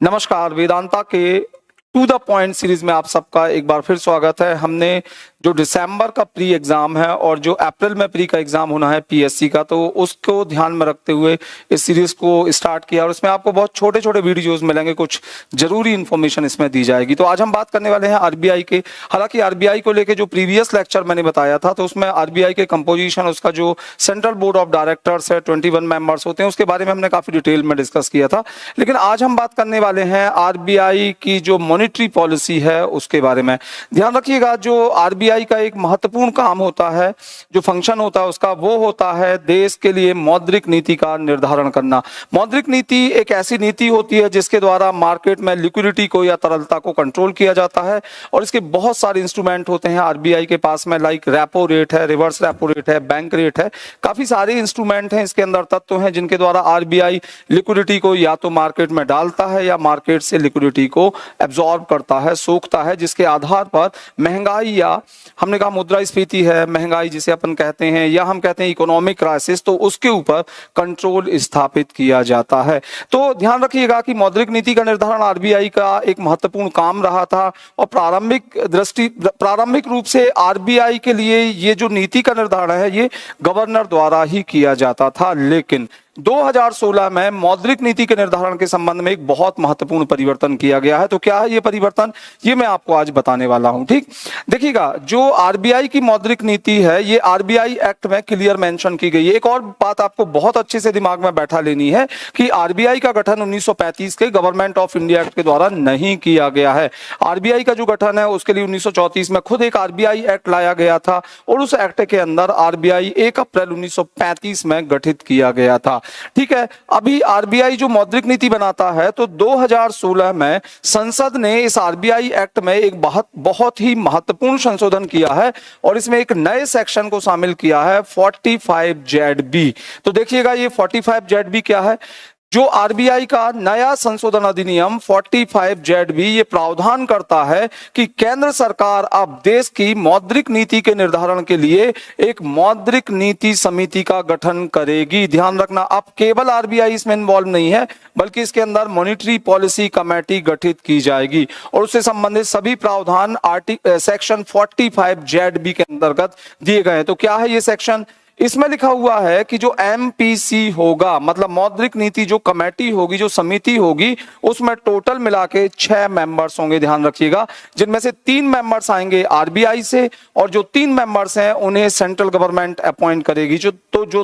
नमस्कार। वेदांता के to the point series में आप सबका एक बार फिर स्वागत है। हमने जो दिसंबर का प्री एग्जाम है और जो अप्रैल में प्री का एग्जाम होना है पीएससी का, तो उसको ध्यान में रखते हुए इस सीरीज को स्टार्ट किया और इसमें आपको बहुत छोटे छोटे वीडियोस मिलेंगे, कुछ जरूरी इंफॉर्मेशन इसमें दी जाएगी। तो आज हम बात करने वाले हैं आरबीआई के। हालांकि आरबीआई को लेकर जो प्रीवियस लेक्चर मैंने बताया था, तो उसमें आरबीआई के कंपोजिशन, उसका जो सेंट्रल बोर्ड ऑफ डायरेक्टर्स है, 21 मेंबर्स होते हैं, उसके बारे में हमने काफी डिटेल में डिस्कस किया था। लेकिन आज हम बात करने वाले हैं आरबीआई की जो मॉनेटरी पॉलिसी है उसके बारे में। ध्यान रखिएगा, जो आरबीआई का एक महत्वपूर्ण काम होता है, जो फंक्शन होता है उसका, वो होता है देश के लिए मौद्रिक नीति का निर्धारण करना। मौद्रिक नीति एक ऐसी नीति होती है जिसके द्वारा मार्केट में लिक्विडिटी को या तरलता को कंट्रोल किया जाता है, और इसके बहुत सारे इंस्ट्रूमेंट होते हैं आरबीआई के पास में, लाइक रेपो रेट है, रिवर्स रेपो रेट है, बैंक रेट है। काफी सारे इंस्ट्रूमेंट हैं इसके अंदर, तत्व हैं जिनके द्वारा आरबीआई लिक्विडिटी को या तो मार्केट में डालता है या मार्केट से लिक्विडिटी को एब्जॉर्ब करता है, सोखता है, जिसके आधार पर महंगाई, या हमने कहा मुद्रास्फीति है, महंगाई जिसे अपन कहते हैं, या हम कहते हैं इकोनॉमिक क्राइसिस, तो उसके ऊपर कंट्रोल स्थापित किया जाता है। तो ध्यान रखिएगा कि मौद्रिक नीति का निर्धारण आरबीआई का एक महत्वपूर्ण काम रहा था, और प्रारंभिक रूप से आरबीआई के लिए ये जो नीति का निर्धारण है ये गवर्नर द्वारा ही किया जाता था। लेकिन 2016 में मौद्रिक नीति के निर्धारण के संबंध में एक बहुत महत्वपूर्ण परिवर्तन किया गया है। तो क्या है ये परिवर्तन, ये मैं आपको आज बताने वाला हूं। ठीक, देखिएगा, जो आरबीआई की मौद्रिक नीति है ये आरबीआई एक्ट में क्लियर मेंशन की गई है। एक और बात आपको बहुत अच्छे से दिमाग में बैठा लेनी है कि आरबीआई का गठन 1935 के गवर्नमेंट ऑफ इंडिया एक्ट के द्वारा नहीं किया गया है। आरबीआई का जो गठन है उसके लिए 1934 में खुद एक आरबीआई एक्ट लाया गया था, और उस एक्ट के अंदर आरबीआई 1 अप्रैल 1935 में गठित किया गया था। ठीक है, अभी आरबीआई जो मौद्रिक नीति बनाता है, तो 2016 में संसद ने इस आरबीआई एक्ट में एक बहुत ही महत्वपूर्ण संशोधन किया है, और इसमें एक नए सेक्शन को शामिल किया है, 45ZB। तो देखिएगा ये 45ZB क्या है। जो आरबीआई का नया संशोधन अधिनियम 45ZB ये प्रावधान करता है कि केंद्र सरकार अब देश की मौद्रिक नीति के निर्धारण के लिए एक मौद्रिक नीति समिति का गठन करेगी। ध्यान रखना, अब केवल आरबीआई इसमें इन्वॉल्व नहीं है, बल्कि इसके अंदर मॉनेटरी पॉलिसी कमेटी गठित की जाएगी, और उससे संबंधित सभी प्रावधान सेक्शन 45ZB के अंतर्गत दिए गए हैं। तो क्या है ये सेक्शन, इसमें लिखा हुआ है कि जो एमपीसी होगा, मतलब मौद्रिक नीति जो कमेटी होगी, जो समिति होगी, उसमें टोटल मिला के 6 मेंबर्स होंगे। ध्यान रखिएगा, जिनमें से 3 मेंबर्स आएंगे आरबीआई से, और जो 3 मेंबर्स हैं उन्हें सेंट्रल गवर्नमेंट अपॉइंट करेगी। जो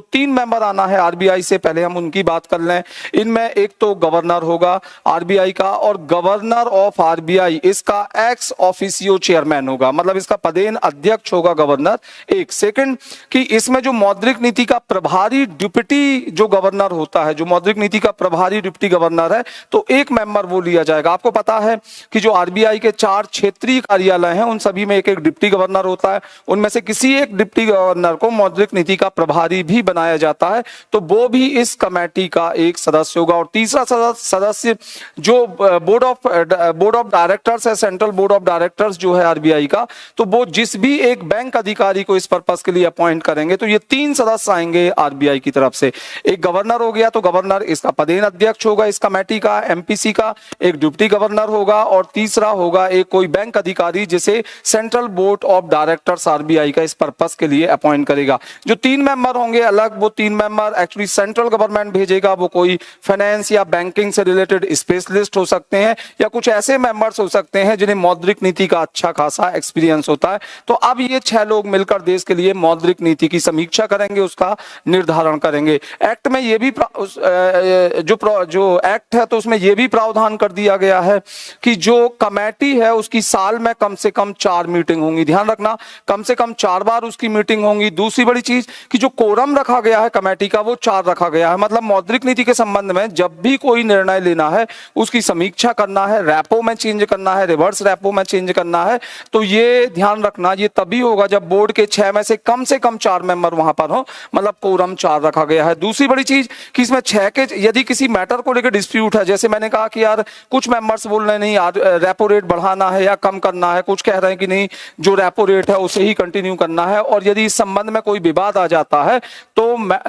3 मेंबर आना है आरबीआई से, पहले हम उनकी बात कर लें। इनमें एक तो गवर्नर होगा आरबीआई का, और गवर्नर ऑफ आरबीआई इसका एक्स ऑफिसियो चेयरमैन होगा, मतलब इसका पदेन अध्यक्ष होगा गवर्नर। एक सेकंड कि इसमें जो मौद्रिक नीति का प्रभारी डिप्टी जो गवर्नर होता है, जो मौद्रिक नीति का प्रभारी डिप्टी गवर्नर है, तो एक मेंबर वो लिया जाएगा। आपको पता है कि जो आरबीआई के 4 क्षेत्रीय कार्यालय हैं उन सभी में एक एक डिप्टी गवर्नर होता है, उनमें से किसी एक डिप्टी गवर्नर को मौद्रिक नीति का प्रभारी भी बनाया जाता है, तो वो भी इस कमेटी का एक सदस्य होगा। और तीसरा सदस्य जो बोर्ड ऑफ डायरेक्टर्स है, सेंट्रल बोर्ड ऑफ डायरेक्टर्स जो है आरबीआई का, तो वो जिस भी एक बैंक अधिकारी को इस पर्पस के लिए अपॉइंट करेंगे, तो ये 3 सदस्य आएंगे आरबीआई की तरफ से। एक गवर्नर हो गया, तो गवर्नर इसका पदेन अध्यक्ष होगा इस कमेटी का, एमपीसी का। एक डिप्टी गवर्नर होगा, और तीसरा होगा एक कोई बैंक अधिकारी जिसे central board of directors RBI का इस पर्पस के लिए अपॉइंट करेगा। जो 3 मेंबर होंगे अलग, वो 3 मेंबर एक्चुअली सेंट्रल गवर्नमेंट भेजेगा। वो कोई फाइनेंस या बैंकिंग से रिलेटेड स्पेशलिस्ट हो सकते हैं, या कुछ ऐसे मेंबर्स हो सकते हैं जिन्हें मौद्रिक नीति का अच्छा खासा एक्सपीरियंस होता है। तो अब ये 6 लोग मिलकर देश के लिए मौद्रिक नीति की समीक्षा करेंगे, उसका निर्धारण करेंगे। एक्ट में ये भी जो एक्ट है, तो उसमें ये भी प्रावधान कर दिया गया है कि जो कमेटी है उसकी साल में कम से कम 4 मीटिंग होंगी। ध्यान रखना, कम से कम 4 बार उसकी मीटिंग होंगी। दूसरी बड़ी चीज कि जो कोरम रखा गया है कमेटी का, वो 4 रखा गया है। मतलब मौद्रिक नीति के संबंध में जब भी कोई निर्णय लेना है, उसकी समीक्षा करना है, रेपो में चेंज करना है, रिवर्स रेपो में चेंज करना है, तो ये ध्यान रखना, ये तभी होगा जब बोर्ड के 6 में से कम 4 मेंबर वहां वहां पर हो, मतलब कोरम 4 रखा गया है। दूसरी बड़ी चीज कि इसमें 6 के यदि किसी मैटर को लेकर डिस्प्यूट है, जैसे मैंने कहा कि यार कुछ मेंबर्स बोल रहे हैं नहीं यार रेपो रेट बढ़ाना है या कम करना है, कुछ कह रहे हैं कि नहीं जो रेपो रेट है उसे ही कंटिन्यू करना है, और यदि इस संबंध में कोई विवाद आ जाता है तो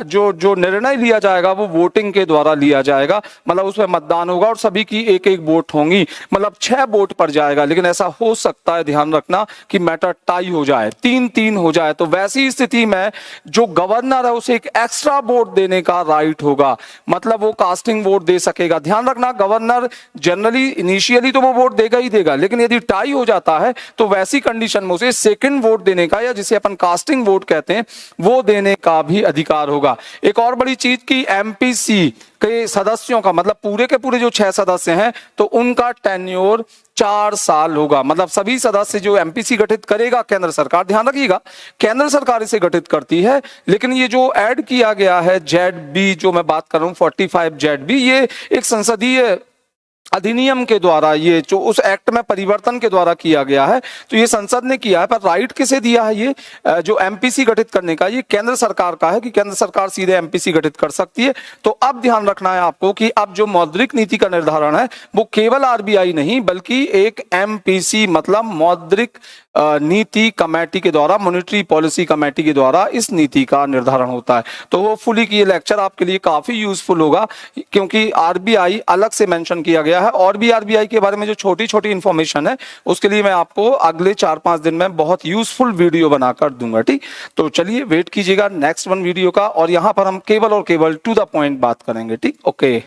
जो निर्णय लिया जाएगा वो वोटिंग के द्वारा लिया जाएगा, मतलब उसमें मतदान होगा और सभी की एक एक वोट होंगी, मतलब 6 वोट पर जाएगा। लेकिन ऐसा हो सकता है, ध्यान रखना, कि मैटर टाई हो जाए, 3-3 हो जाए, तो वैसी स्थिति में जो गवर्नर है उसे एक एक्स्ट्रा वोट देने का राइट होगा, मतलब वो कास्टिंग वोट दे सकेगा। ध्यान रखना, गवर्नर जनरली इनिशियली तो वो वोट देगा ही देगा, लेकिन यदि टाई हो जाता है तो वैसी कंडीशन में उसे सेकंड वोट देने का, या जिसे अपन कास्टिंग वोट कहते हैं, वो देने का भी अधिकार होगा। एक और बड़ी चीज की एमपीसी के सदस्यों का, मतलब पूरे के पूरे जो 6 सदस्य हैं तो उनका टेन्योर 4 साल होगा, मतलब सभी सदस्य जो एमपीसी गठित करेगा केंद्र सरकार, ध्यान रखिएगा केंद्र सरकार इसे गठित करती है, लेकिन ये जो ऐड किया गया है ZB, जो मैं बात कर रहा हूं 45 ZB, ये एक संसदीय अधिनियम के द्वारा, ये जो उस एक्ट में परिवर्तन के द्वारा किया गया है, तो ये संसद ने किया है। पर राइट किसे दिया है ये जो एमपीसी गठित करने का, ये केंद्र सरकार का है कि केंद्र सरकार सीधे एमपीसी गठित कर सकती है। तो अब ध्यान रखना है आपको कि अब जो मौद्रिक नीति का निर्धारण है वो केवल आरबीआई नहीं बल्कि एक एमपीसी मतलब मौद्रिक नीति कमेटी के द्वारा, मॉनेटरी पॉलिसी कमेटी के द्वारा इस नीति का निर्धारण होता है। तो होपफुली कि ये लेक्चर आपके लिए काफी यूजफुल होगा, क्योंकि आरबीआई अलग से मेंशन किया गया है, और भी आरबीआई के बारे में जो छोटी छोटी इंफॉर्मेशन है उसके लिए मैं आपको अगले 4-5 दिन में बहुत यूजफुल वीडियो बनाकर दूंगा। ठीक, तो चलिए वेट कीजिएगा नेक्स्ट वीडियो का, और यहां पर हम केवल और केवल टू द पॉइंट बात करेंगे। ठीक, ओके।